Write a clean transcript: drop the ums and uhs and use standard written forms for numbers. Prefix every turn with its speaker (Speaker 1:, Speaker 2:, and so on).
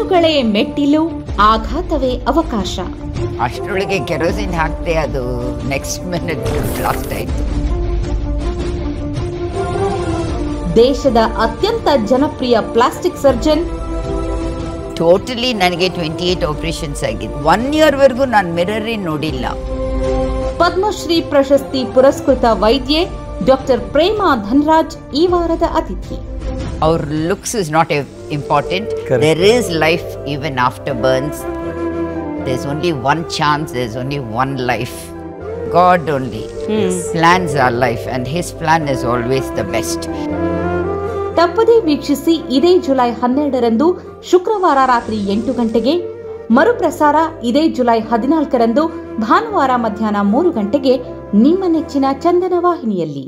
Speaker 1: ಕಣ್ಣುಗಳೇ ಮೆಟ್ಟಿಲು, ಆಘಾತವೇ ಅವಕಾಶ.
Speaker 2: ಅಷ್ಟರೊಳಗೆ ಕೆರೋಸಿನ್ ಹಾಕ್ತೆ ಅದು ನೆಕ್ಸ್ಟ್ ಮಿನಿಟ್ ಬ್ಲಾಸ್ಟ್ ಆಯ್ತು.
Speaker 1: ದೇಶದ ಅತ್ಯಂತ ಜನಪ್ರಿಯ ಪ್ಲಾಸ್ಟಿಕ್ ಸರ್ಜನ್.
Speaker 2: ಟೋಟಲಿ ನನಗೆ 28 ಆಪರೇಷನ್ಸ್ ಆಗಿದೆ. 1 ಇಯರ್ ವರೆಗೂ ನಾನು ಮಿರರೇ ನೋಡಿಲ್ಲ.
Speaker 1: ಪದ್ಮಶ್ರೀ ಪ್ರಶಸ್ತಿ ಪುರಸ್ಕೃತ ವೈದ್ಯೆ ಡಾಕ್ಟರ್ ಪ್ರೇಮಾ ಧನ್ರಾಜ್ ಈ ವಾರದ ಅತಿಥಿ.
Speaker 2: Our looks is not important. Correct. There is life even after burns. There's only one chance. There's only one life. God only plans our life, and His plan is always the best.
Speaker 1: ತಪ್ಪದೇ ವೀಕ್ಷಿಸಿ. ಇದೇ July 12ರಂದು ಶುಕ್ರವಾರ ರಾತ್ರಿ 8 ಗಂಟೆಗೆ, ಮರುಪ್ರಸಾರ ಇದೇ July 14ರಂದು ಭಾನುವಾರ ಮಧ್ಯಾಹ್ನ 3 ಗಂಟೆಗೆ ನಿಮ್ಮ ನೆಚ್ಚಿನ ಚಂದನ ವಾಹಿನಿಯಲ್ಲಿ.